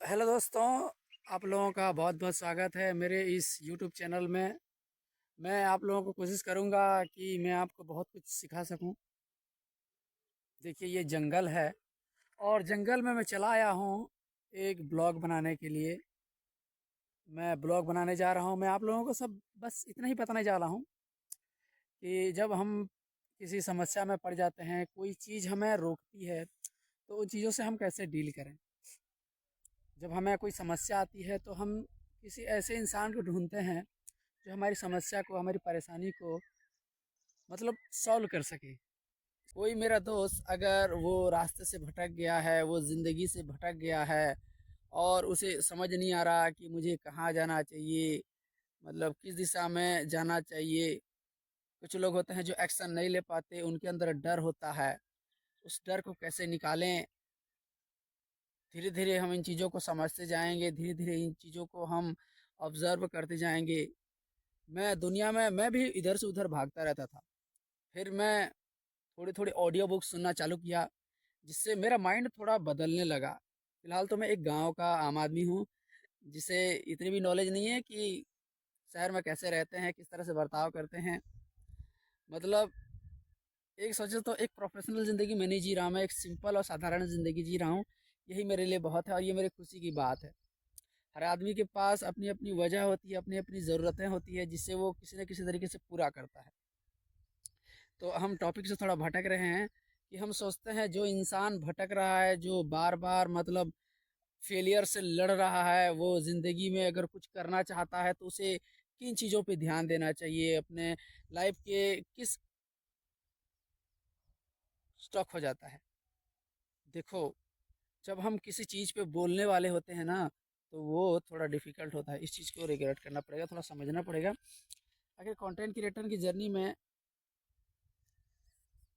Hello दोस्तों, आप लोगों का बहुत बहुत स्वागत है मेरे इस यूट्यूब चैनल में। मैं आप लोगों को कोशिश करूंगा कि मैं आपको बहुत कुछ सिखा सकूं। देखिए, ये जंगल है और जंगल में मैं चला आया हूं एक ब्लॉग बनाने के लिए। मैं ब्लॉग बनाने जा रहा हूं। मैं आप लोगों को सब बस इतना ही बताने जा रहा हूं कि जब हम किसी समस्या में पड़ जाते हैं, कोई चीज़ हमें रोकती है, तो उन चीज़ों से हम कैसे डील करें। जब हमें कोई समस्या आती है तो हम किसी ऐसे इंसान को ढूंढते हैं जो हमारी समस्या को, हमारी परेशानी को मतलब सॉल्व कर सके। कोई मेरा दोस्त अगर वो रास्ते से भटक गया है, वो ज़िंदगी से भटक गया है और उसे समझ नहीं आ रहा कि मुझे कहाँ जाना चाहिए, मतलब किस दिशा में जाना चाहिए। कुछ लोग होते हैं जो एक्शन नहीं ले पाते, उनके अंदर डर होता है। उस डर को कैसे निकालें, धीरे धीरे हम इन चीज़ों को समझते जाएंगे, धीरे धीरे इन चीज़ों को हम ऑब्जर्व करते जाएंगे। मैं दुनिया में मैं भी इधर से उधर भागता रहता था। फिर मैं थोड़ी थोड़ी ऑडियो बुक सुनना चालू किया, जिससे मेरा माइंड थोड़ा बदलने लगा। फिलहाल तो मैं एक गांव का आम आदमी हूँ, जिसे इतनी भी नॉलेज नहीं है कि शहर में कैसे रहते हैं, किस तरह से बर्ताव करते हैं। मतलब एक सोचे तो एक प्रोफेशनल ज़िंदगी मैं नहीं जी रहा, मैं एक सिंपल और साधारण ज़िंदगी जी रहा हूँ। यही मेरे लिए बहुत है और ये मेरी खुशी की बात है। हर आदमी के पास अपनी अपनी वजह होती है, अपनी अपनी ज़रूरतें होती है, जिससे वो किसी न किसी तरीके से पूरा करता है। तो हम टॉपिक से थोड़ा भटक रहे हैं कि हम सोचते हैं जो इंसान भटक रहा है, जो बार बार मतलब फेलियर से लड़ रहा है, वो ज़िंदगी में अगर कुछ करना चाहता है तो उसे किन चीज़ों पे ध्यान देना चाहिए, अपने लाइफ के किस स्टॉक हो जाता है। देखो, जब हम किसी चीज़ पे बोलने वाले होते हैं ना, तो वो थोड़ा डिफिकल्ट होता है। इस चीज़ को रिग्रेट करना पड़ेगा, थोड़ा समझना पड़ेगा। अगर कंटेंट क्रिएटर की जर्नी में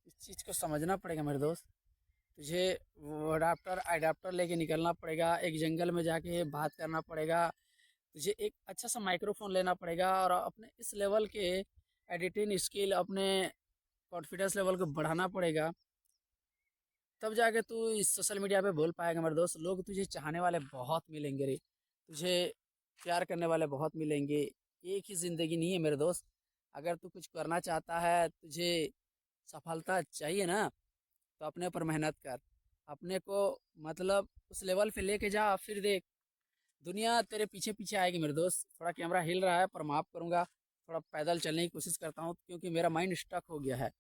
इस चीज़ को समझना पड़ेगा मेरे दोस्त। तुझे वो अडाप्टर अडाप्टर लेके निकलना पड़ेगा, एक जंगल में जाके बात करना पड़ेगा। तुझे एक अच्छा सा माइक्रोफोन लेना पड़ेगा और अपने इस लेवल के एडिटिंग स्किल, अपने कॉन्फिडेंस लेवल को बढ़ाना पड़ेगा। तब जाके तू इस सोशल मीडिया पे बोल पाएगा मेरे दोस्त। लोग तुझे चाहने वाले बहुत मिलेंगे रे, तुझे प्यार करने वाले बहुत मिलेंगे। एक ही ज़िंदगी नहीं है मेरे दोस्त। अगर तू कुछ करना चाहता है, तुझे सफलता चाहिए ना, तो अपने ऊपर मेहनत कर। अपने को मतलब उस लेवल पे लेके जा, फिर देख दुनिया तेरे पीछे पीछे आएगी मेरे दोस्त। थोड़ा कैमरा हिल रहा है पर माफ़ करूँगा, थोड़ा पैदल चलने की कोशिश करता हूँ क्योंकि मेरा माइंड स्टक हो गया है।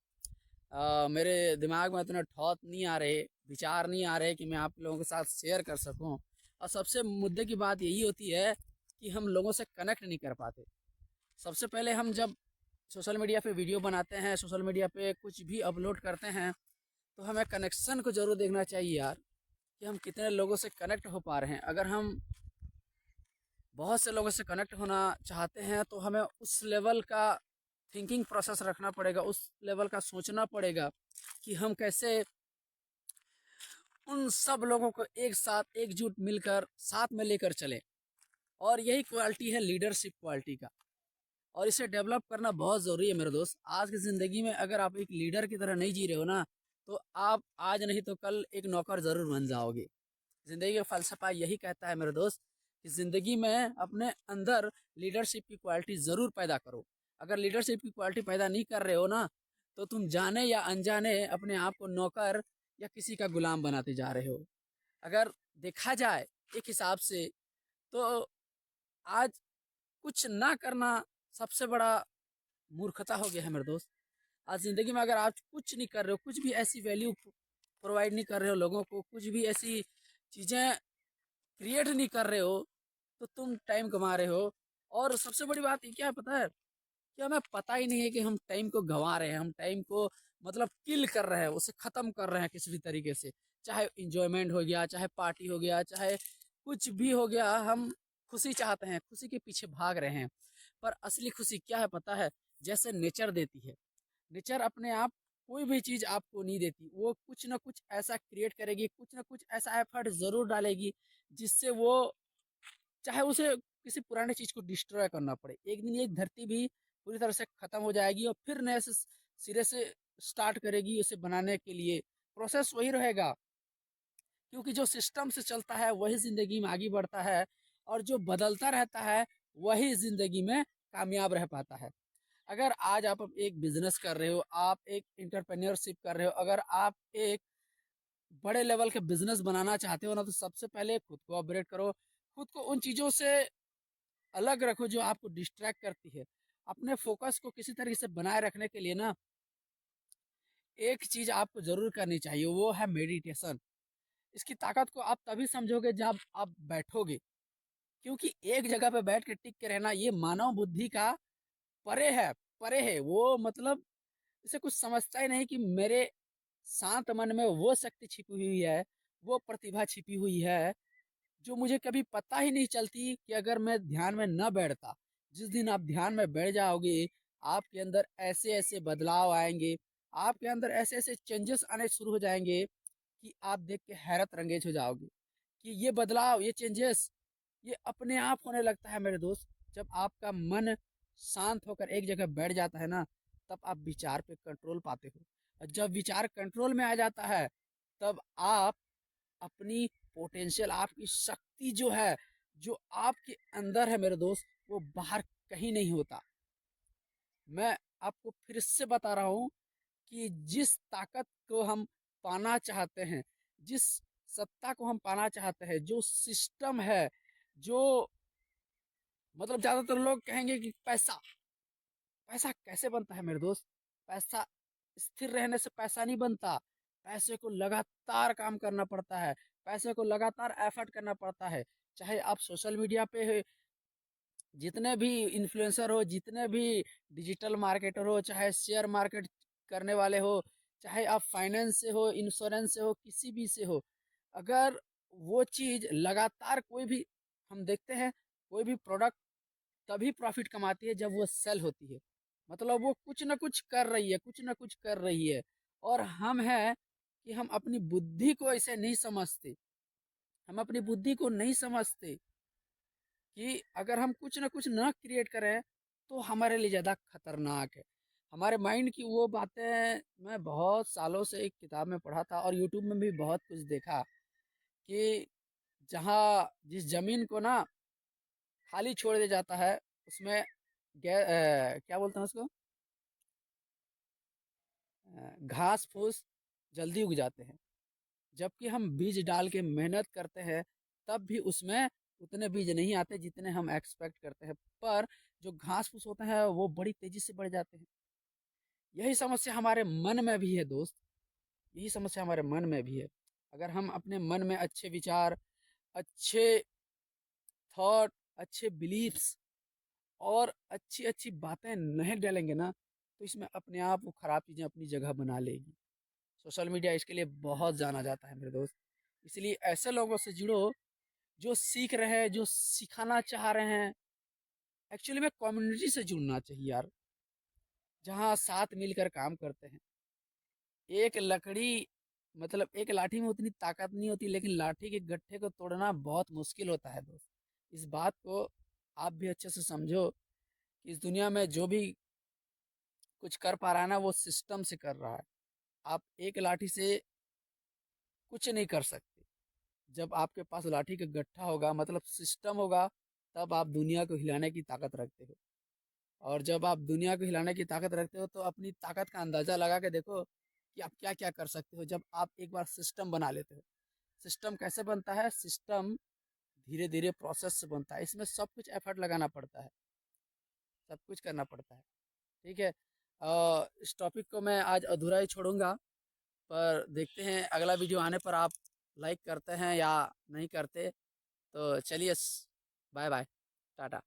मेरे दिमाग में इतने थॉट नहीं आ रहे, विचार नहीं आ रहे कि मैं आप लोगों के साथ शेयर कर सकूं। और सबसे मुद्दे की बात यही होती है कि हम लोगों से कनेक्ट नहीं कर पाते। सबसे पहले हम जब सोशल मीडिया पे वीडियो बनाते हैं, सोशल मीडिया पे कुछ भी अपलोड करते हैं, तो हमें कनेक्शन को ज़रूर देखना चाहिए यार, कि हम कितने लोगों से कनेक्ट हो पा रहे हैं। अगर हम बहुत से लोगों से कनेक्ट होना चाहते हैं तो हमें उस लेवल का थिंकिंग प्रोसेस रखना पड़ेगा, उस लेवल का सोचना पड़ेगा कि हम कैसे उन सब लोगों को एक साथ एकजुट मिलकर साथ में लेकर चले। और यही क्वालिटी है लीडरशिप क्वालिटी का, और इसे डेवलप करना बहुत ज़रूरी है मेरे दोस्त। आज की ज़िंदगी में अगर आप एक लीडर की तरह नहीं जी रहे हो ना, तो आप आज नहीं तो कल एक नौकर ज़रूर बन जाओगे। ज़िंदगी का फ़लसफ़ा यही कहता है मेरे दोस्त कि ज़िंदगी में अपने अंदर लीडरशिप की क्वालिटी ज़रूर पैदा करो। अगर लीडरशिप की क्वालिटी पैदा नहीं कर रहे हो ना, तो तुम जाने या अनजाने अपने आप को नौकर या किसी का गुलाम बनाते जा रहे हो। अगर देखा जाए एक हिसाब से, तो आज कुछ ना करना सबसे बड़ा मूर्खता हो गया है मेरे दोस्त। आज ज़िंदगी में अगर आप कुछ नहीं कर रहे हो, कुछ भी ऐसी वैल्यू प्रोवाइड नहीं कर रहे हो लोगों को, कुछ भी ऐसी चीज़ें क्रिएट नहीं कर रहे हो, तो तुम टाइम कमा रहे हो। और सबसे बड़ी बात ये क्या है पता है, कि हमें पता ही नहीं है कि हम टाइम को गंवा रहे हैं, हम टाइम को मतलब किल कर रहे हैं, उसे ख़त्म कर रहे हैं किसी भी तरीके से। चाहे इंजॉयमेंट हो गया, चाहे पार्टी हो गया, चाहे कुछ भी हो गया, हम खुशी चाहते हैं, खुशी के पीछे भाग रहे हैं। पर असली खुशी क्या है पता है? जैसे नेचर देती है। नेचर अपने आप कोई भी चीज़ आपको नहीं देती, वो कुछ ना कुछ ऐसा क्रिएट करेगी, कुछ ना कुछ ऐसा एफर्ट ज़रूर डालेगी, जिससे वो, चाहे उसे किसी पुरानी चीज़ को डिस्ट्रॉय करना पड़े, एक दिन ये धरती भी पूरी तरह से ख़त्म हो जाएगी और फिर नए से सिरे से स्टार्ट करेगी उसे बनाने के लिए। प्रोसेस वही रहेगा, क्योंकि जो सिस्टम से चलता है वही ज़िंदगी में आगे बढ़ता है, और जो बदलता रहता है वही ज़िंदगी में कामयाब रह पाता है। अगर आज आप एक बिजनेस कर रहे हो, आप एक एंटरप्रेन्योरशिप कर रहे हो, अगर आप एक बड़े लेवल का बिजनेस बनाना चाहते हो ना, तो सबसे पहले खुद को अपग्रेड करो। खुद को उन चीज़ों से अलग रखो जो आपको डिस्ट्रैक्ट करती है। अपने फोकस को किसी तरीके से बनाए रखने के लिए ना, एक चीज आपको जरूर करनी चाहिए, वो है मेडिटेशन। इसकी ताकत को आप तभी समझोगे जब आप बैठोगे, क्योंकि एक जगह पे बैठ के टिक के रहना ये मानव बुद्धि का परे है। परे है वो, मतलब इसे कुछ समझता ही नहीं कि मेरे शांत मन में वो शक्ति छिपी हुई है, वो प्रतिभा छिपी हुई है, जो मुझे कभी पता ही नहीं चलती कि अगर मैं ध्यान में न बैठता। जिस दिन आप ध्यान में बैठ जाओगे, आपके अंदर ऐसे ऐसे बदलाव आएंगे, आपके अंदर ऐसे ऐसे चेंजेस आने शुरू हो जाएंगे कि आप देख के हैरत रंगेज हो जाओगे कि ये बदलाव, ये चेंजेस, ये अपने आप होने लगता है मेरे दोस्त। जब आपका मन शांत होकर एक जगह बैठ जाता है ना, तब आप विचार पे कंट्रोल पाते हो। और जब विचार कंट्रोल में आ जाता है, तब आप अपनी पोटेंशियल, आपकी शक्ति जो है, जो आपके अंदर है मेरे दोस्त, वो बाहर कहीं नहीं होता। मैं आपको फिर से बता रहा हूँ कि जिस ताकत को हम पाना चाहते हैं, जिस सत्ता को हम पाना चाहते हैं, जो सिस्टम है, जो मतलब ज्यादातर लोग कहेंगे कि पैसा, पैसा कैसे बनता है मेरे दोस्त? पैसा स्थिर रहने से पैसा नहीं बनता। पैसे को लगातार काम करना पड़ता है, पैसे को लगातार एफर्ट करना पड़ता है। चाहे आप सोशल मीडिया पे जितने भी इन्फ्लुएंसर हो, जितने भी डिजिटल मार्केटर हो, चाहे शेयर मार्केट करने वाले हो, चाहे आप फाइनेंस से हो, इंश्योरेंस से हो, किसी भी से हो, अगर वो चीज लगातार कोई भी, हम देखते हैं कोई भी प्रोडक्ट तभी प्रॉफिट कमाती है जब वो सेल होती है। मतलब वो कुछ ना कुछ कर रही है, कुछ ना कुछ कर रही है। और हम हैं कि हम अपनी बुद्धि को ऐसे नहीं समझते, हम अपनी बुद्धि को नहीं समझते कि अगर हम कुछ ना कुछ ना क्रिएट करें तो हमारे लिए ज़्यादा खतरनाक है। हमारे माइंड की वो बातें मैं बहुत सालों से एक किताब में पढ़ा था, और यूट्यूब में भी बहुत कुछ देखा कि जहाँ जिस जमीन को ना खाली छोड़ दिया जाता है, उसमें क्या बोलते हैं उसको, घास फूस जल्दी उग जाते हैं। जबकि हम बीज डाल के मेहनत करते हैं, तब भी उसमें उतने बीज नहीं आते जितने हम एक्सपेक्ट करते हैं। पर जो घास फूस होते हैं वो बड़ी तेजी से बढ़ जाते हैं। यही समस्या हमारे मन में भी है दोस्त, यही समस्या हमारे मन में भी है। अगर हम अपने मन में अच्छे विचार, अच्छे थॉट, अच्छे बिलीफ्स और अच्छी अच्छी बातें नहीं डालेंगे ना, तो इसमें अपने आप वो खराब चीज़ें अपनी जगह बना लेगी। सोशल मीडिया इसके लिए बहुत जाना जाता है मेरे दोस्त। इसलिए ऐसे लोगों से जुड़ो जो सीख रहे हैं, जो सिखाना चाह रहे हैं। एक्चुअली में कम्युनिटी से जुड़ना चाहिए यार, जहाँ साथ मिलकर काम करते हैं। एक लकड़ी, मतलब एक लाठी में उतनी ताकत नहीं होती, लेकिन लाठी के गट्ठे को तोड़ना बहुत मुश्किल होता है दोस्त। इस बात को आप भी अच्छे से समझो कि इस दुनिया में जो भी कुछ कर पा रहा है ना, वो सिस्टम से कर रहा है। आप एक लाठी से कुछ नहीं कर सकते। जब आपके पास लाठी का गट्ठा होगा, मतलब सिस्टम होगा, तब आप दुनिया को हिलाने की ताकत रखते हो। और जब आप दुनिया को हिलाने की ताकत रखते हो, तो अपनी ताकत का अंदाजा लगा के देखो कि आप क्या क्या कर सकते हो जब आप एक बार सिस्टम बना लेते हो। सिस्टम कैसे बनता है? सिस्टम धीरे धीरे प्रोसेस से बनता है, इसमें सब कुछ एफर्ट लगाना पड़ता है, सब कुछ करना पड़ता है। ठीक है। इस टॉपिक को मैं आज अधूरा ही छोड़ूंगा, पर देखते हैं अगला वीडियो आने पर आप लाइक करते हैं या नहीं करते। तो चलिए, बाय बाय, टाटा।